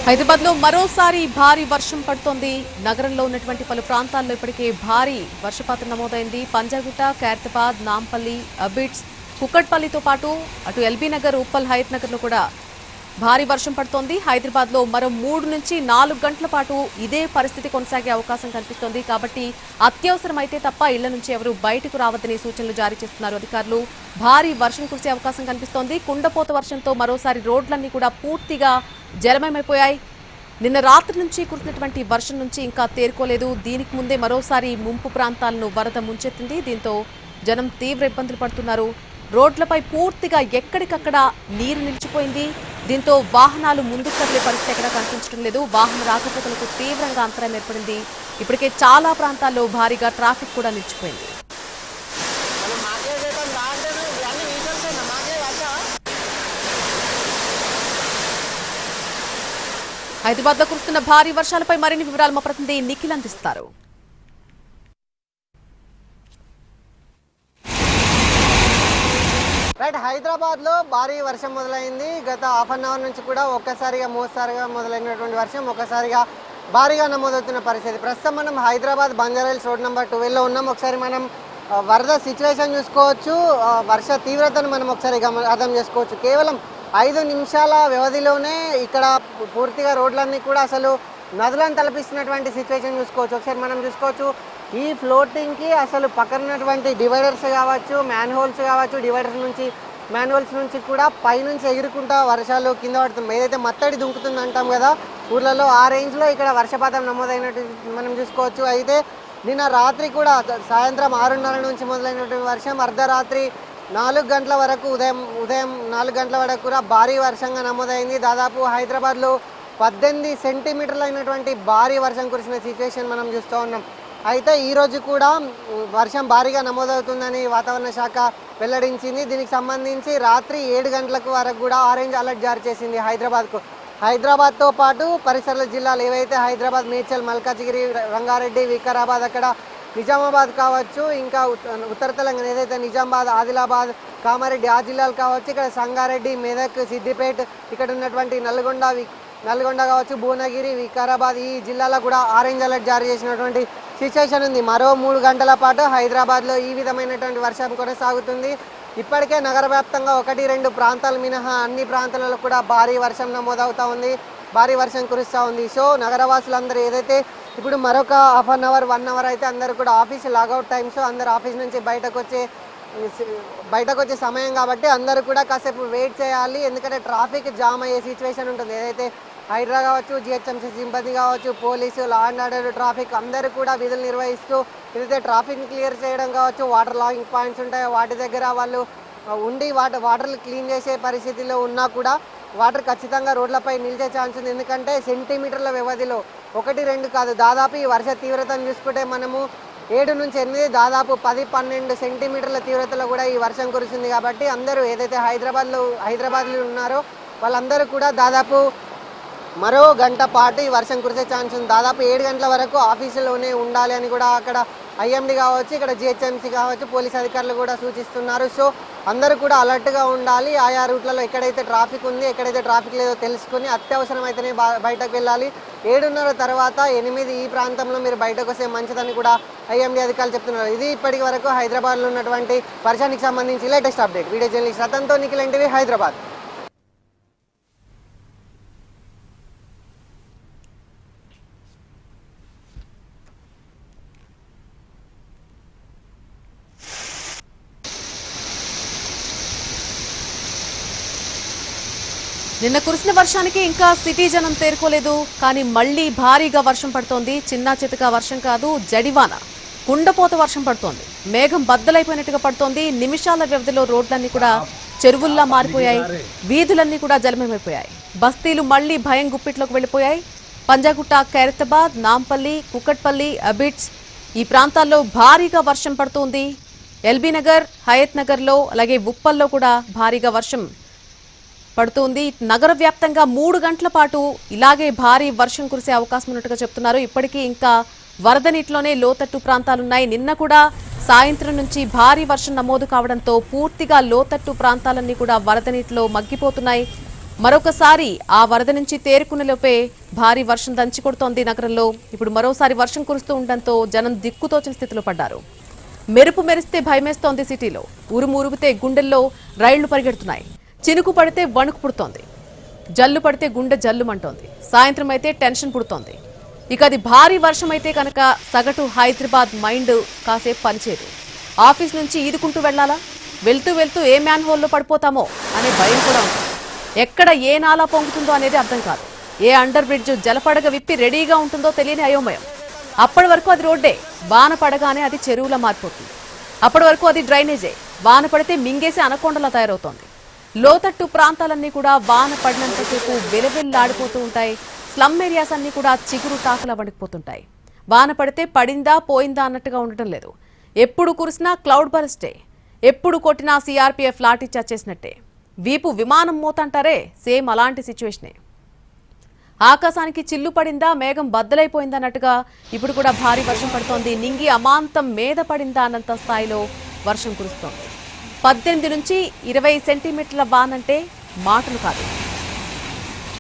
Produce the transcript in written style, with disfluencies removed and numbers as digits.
హైదరాబాద్ లో మరోసారి భారీ వర్షం పడుతోంది. నగరంలో ఉన్నటువంటి పలు ప్రాంతాల్లో ఇప్పటికే భారీ వర్షపాతం నమోదైంది. పంజాగుట్ట, ఖైరతాబాద్, నాంపల్లి, అబిడ్స్, కుక్కట్పల్లితో పాటు అటు ఎల్బీ నగర్, ఉప్పల్, హయత్ నగర్ లో కూడా భారీ వర్షం పడుతోంది. హైదరాబాద్ లో మరో 3 నుంచి 4 గంటల పాటు ఇదే పరిస్థితి కొనసాగే అవకాశం కనిపిస్తోంది. కాబట్టి అత్యవసరమైతే తప్ప ఇళ్ల నుంచి ఎవరు బయటకు రావద్దని సూచనలు జారీ చేస్తున్నారు అధికారులు. భారీ వర్షం కురిసే అవకాశం కనిపిస్తోంది. కుండపోత వర్షంతో మరోసారి రోడ్లన్నీ కూడా పూర్తిగా జలమయమైపోయాయి. నిన్న రాత్రి నుంచి కురిసినటువంటి వర్షం నుంచి ఇంకా తేరుకోలేదు. దీనికి ముందే మరోసారి ముంపు ప్రాంతాలను వరద ముంచెత్తింది. దీంతో జనం తీవ్ర ఇబ్బందులు పడుతున్నారు. రోడ్లపై పూర్తిగా ఎక్కడికక్కడ నీరు నిలిచిపోయింది. దీంతో వాహనాలు ముందుకు కదిలే పరిస్థితి ఎక్కడా కనిపించడం లేదు. వాహన రాకపోకలకు తీవ్రంగా అంతరాయం ఏర్పడింది. ఇప్పటికే చాలా ప్రాంతాల్లో భారీగా ట్రాఫిక్ కూడా నిలిచిపోయింది. హైదరాబాద్ లో కురుస్తున్న భారీ వర్షాలపై మరిన్ని వివరాలు మా ప్రతినిధి నిఖిల్ అందిస్తారు. హైదరాబాద్ లో భారీ వర్షం మొదలైంది. గత హాఫ్ అన్ అవర్ నుంచి కూడా ఒక్కసారిగా మోస్తారుగా మొదలైనటువంటి వర్షం ఒక్కసారిగా భారీగా నమోదవుతున్న పరిస్థితి. ప్రస్తుతం మనం హైదరాబాద్ బంజారాహిల్స్ రోడ్ నెంబర్ 12లో ఉన్నాం. ఒకసారి మనం వరద సిచ్యువేషన్ చూసుకోవచ్చు. వర్ష తీవ్రతను మనం ఒకసారి అర్థం చేసుకోవచ్చు. కేవలం 5 నిమిషాల వ్యవధిలోనే ఇక్కడ పూర్తిగా రోడ్లన్నీ కూడా అసలు నదులను తలపిస్తున్నటువంటి సిచ్యువేషన్ చూసుకోవచ్చు. ఒకసారి మనం చూసుకోవచ్చు. ఈ ఫ్లోటింగ్కి అసలు పక్కన ఉన్నటువంటి డివైడర్స్ కావచ్చు, మ్యాన్హోల్స్ కావచ్చు, మ్యాన్హోల్స్ నుంచి కూడా పైనుంచి ఎగురుకుంటా వర్షాలు కింద పడుతుంది. ఏదైతే మత్తడి దుంకుతుంది అంటాం కదా ఊర్లలో, ఆ రేంజ్లో ఇక్కడ వర్షపాతం నమోదైనట్టు మనం చూసుకోవచ్చు. అయితే నిన్న రాత్రి కూడా సాయంత్రం 6:30 నుంచి మొదలైనటువంటి వర్షం అర్ధరాత్రి 4 గంటల వరకు ఉదయం 4 గంటల వరకు కూడా భారీ వర్షంగా నమోదైంది. దాదాపు హైదరాబాద్లో 18 సెంటీమీటర్లు అయినటువంటి భారీ వర్షం కురిసిన సిచ్యువేషన్ మనం చూస్తూ ఉన్నాం. అయితే ఈరోజు కూడా వర్షం భారీగా నమోదవుతుందని వాతావరణ శాఖ వెల్లడించింది. దీనికి సంబంధించి రాత్రి 7 గంటలకు వరకు కూడా ఆరెంజ్ అలర్ట్ జారీ చేసింది హైదరాబాద్కు. హైదరాబాద్తో పాటు పరిసర జిల్లాలు ఏవైతే హైదరాబాద్, మేడ్చల్, మల్కాజిగిరి, రంగారెడ్డి, వికారాబాద్, అక్కడ నిజామాబాద్ కావచ్చు, ఇంకా ఉత్తర తెలంగాణ ఏదైతే నిజామాబాద్, ఆదిలాబాద్, కామారెడ్డి ఆ జిల్లాలు కావచ్చు, ఇక్కడ సంగారెడ్డి, మెదక్, సిద్దిపేట, ఇక్కడ ఉన్నటువంటి నల్గొండ కావచ్చు, భువనగిరి, వికారాబాద్ ఈ జిల్లాలో కూడా ఆరెంజ్ అలర్ట్ జారీ చేసినటువంటి సిచ్యువేషన్ ఉంది. మరో 3 గంటల పాటు హైదరాబాద్లో ఈ విధమైనటువంటి వర్షం కొనసాగుతుంది. ఇప్పటికే నగర వ్యాప్తంగా 1-2 ప్రాంతాలు మినహా అన్ని ప్రాంతాలలో కూడా భారీ వర్షం నమోదవుతూ ఉంది, భారీ వర్షం కురుస్తూ ఉంది. సో నగరవాసులందరూ ఏదైతే ఇప్పుడు మరొక హాఫ్ అన్ అవర్ 1 అవర్ అయితే అందరూ కూడా ఆఫీస్ లాగౌట్ టైమ్స్, అందరు ఆఫీస్ నుంచి బయటకు వచ్చే సమయం కాబట్టి అందరూ కూడా కాసేపు వెయిట్ చేయాలి. ఎందుకంటే ట్రాఫిక్ జామ్ అయ్యే సిచ్యువేషన్ ఉంటుంది. ఏదైతే హైడ్రా కావచ్చు, జిహెచ్ఎంసీ సిబ్బంది కావచ్చు, police, law and order, traffic అందరూ కూడా విధులు నిర్వహిస్తూ ఏదైతే ట్రాఫిక్ని క్లియర్ చేయడం కావచ్చు, వాటర్ లాగింగ్ పాయింట్స్ ఉంటాయో వాటి దగ్గర వాళ్ళు ఉండి వాటర్లు క్లీన్ చేసే పరిస్థితిలో ఉన్నా కూడా వాటర్ ఖచ్చితంగా రోడ్లపై నిలిచే ఛాన్స్ ఉంది. ఎందుకంటే సెంటీమీటర్ల వ్యవధిలో 1-2 కాదు, దాదాపు ఈ వర్ష తీవ్రతను చూసుకుంటే మనము 7 నుంచి 8 దాదాపు 10-12 సెంటీమీటర్ల తీవ్రతలో కూడా ఈ వర్షం కురిసింది. కాబట్టి అందరూ ఏదైతే హైదరాబాద్లో ఉన్నారో వాళ్ళందరూ కూడా దాదాపు మరో గంట పాటు ఈ వర్షం కురిసే ఛాన్స్ ఉంది. దాదాపు 7 గంటల వరకు ఆఫీసులోనే ఉండాలి అని కూడా అక్కడ ఐఎండి కావచ్చు, ఇక్కడ జిహెచ్ఎంసీ కావచ్చు, పోలీస్ అధికారులు కూడా సూచిస్తున్నారు. సో అందరూ కూడా అలర్ట్గా ఉండాలి. ఆయా రూట్లలో ఎక్కడైతే ట్రాఫిక్ ఉంది, ఎక్కడైతే ట్రాఫిక్ లేదో తెలుసుకొని అత్యవసరం అయితేనే బయటకు వెళ్ళాలి. 7:30 తర్వాత 8 ఈ ప్రాంతంలో మీరు బయటకు వస్తే మంచిదని కూడా ఐఎండి అధికారులు చెప్తున్నారు. ఇది ఇప్పటి వరకు హైదరాబాద్లో ఉన్నటువంటి వర్షానికి సంబంధించి లేటెస్ట్ అప్డేట్. వీడియో జర్నలిస్ట్ రతన్తో నిఖిల్, ఎన్టీవీ, హైదరాబాద్. నిన్న కురిసిన వర్షానికి ఇంకా సిటీ జనం తేరుకోలేదు. కానీ మళ్లీ భారీగా వర్షం పడుతోంది. చిన్నా చితకా వర్షం కాదు, జడివాన, కుండపోత వర్షం పడుతోంది. మేఘం బద్దలైపోయినట్టుగా పడుతోంది. నిమిషాల వ్యవధిలో రోడ్లన్నీ కూడా చెరువుల్లా మారిపోయాయి. వీధులన్నీ కూడా జలమయమైపోయాయి. బస్తీలు మళ్లీ భయం గుప్పిట్లోకి వెళ్లిపోయాయి. పంజాగుట్ట, ఖైరతాబాద్, నాంపల్లి, కుక్కట్పల్లి, అబిడ్స్ ఈ ప్రాంతాల్లో భారీగా వర్షం పడుతోంది. ఎల్బీ నగర్, హయత్ నగర్లో అలాగే ఉప్పల్లో కూడా భారీగా వర్షం పడుతోంది. నగర వ్యాప్తంగా 3 గంటల పాటు ఇలాగే భారీ వర్షం కురిసే అవకాశం ఉన్నట్టుగా చెప్తున్నారు. ఇప్పటికీ ఇంకా వరద నీటిలోనే లోతట్టు ప్రాంతాలున్నాయి. నిన్న కూడా సాయంత్రం నుంచి భారీ వర్షం నమోదు కావడంతో పూర్తిగా లోతట్టు ప్రాంతాలన్నీ కూడా వరద నీటిలో మగ్గిపోతున్నాయి. మరొకసారి ఆ వరద నుంచి తేరుకునే లోపే భారీ వర్షం దంచి కొడుతోంది నగరంలో. ఇప్పుడు మరోసారి వర్షం కురుస్తూ ఉండడంతో జనం దిక్కుతోచని స్థితిలో పడ్డారు. మెరుపు మెరిస్తే భయమేస్తోంది సిటీలో. ఉరుము ఉరుగితే గుండెల్లో రైళ్లు పరిగెడుతున్నాయి. చినుకు పడితే వణుకు పుడుతోంది. జల్లు పడితే గుండె జల్లుమంటోంది. సాయంత్రం అయితే టెన్షన్ పుడుతోంది. ఇక అది భారీ వర్షం అయితే కనుక సగటు హైదరాబాద్ మైండ్ కాసేపు పనిచేయదు. ఆఫీస్ నుంచి ఈదుకుంటూ వెళ్లాలా, వెళ్తూ వెళ్తూ ఏ మ్యాన్ హోల్లో పడిపోతామో అనే భయం కూడా ఉంది. ఎక్కడ ఏ నాలా పొంగుతుందో అనేది అర్థం కాదు. ఏ అండర్ బ్రిడ్జ్ జలపడగ విప్పి రెడీగా ఉంటుందో తెలియని అయోమయం. అప్పటి వరకు అది రోడ్డే, వాన పడగానే అది చెరువులా మారిపోతుంది. అప్పటి వరకు అది డ్రైనేజే, వాన పడితే మింగేసి అనకొండలా తయారవుతోంది. లోతట్టు ప్రాంతాలన్నీ కూడా వాన పడినంతసేపు వెలవెల్లాడిపోతూ ఉంటాయి. స్లమ్ ఏరియాస్ అన్ని కూడా చిగురు టాకలా వణికిపోతుంటాయి. వాన పడితే పడిందా పోయిందా అన్నట్టుగా ఉండటం లేదు. ఎప్పుడు కురిసినా క్లౌడ్ బరస్టే, ఎప్పుడు కొట్టినా సిఆర్పీఎఫ్ లాఠీ చార్జ్ చేసినట్టే. వీపు విమానం మోతంటారే, సేమ్ అలాంటి సిచ్యువేషనే. ఆకాశానికి చిల్లు పడిందా, మేఘం బద్దలైపోయిందా అన్నట్టుగా ఇప్పుడు కూడా భారీ వర్షం పడుతోంది. నింగి అమాంతం మీద పడిందా అన్నంత స్థాయిలో వర్షం కురుస్తోంది. 18 నుంచి 20 సెంటీమీటర్ల వానంటే మాటలు కాదు.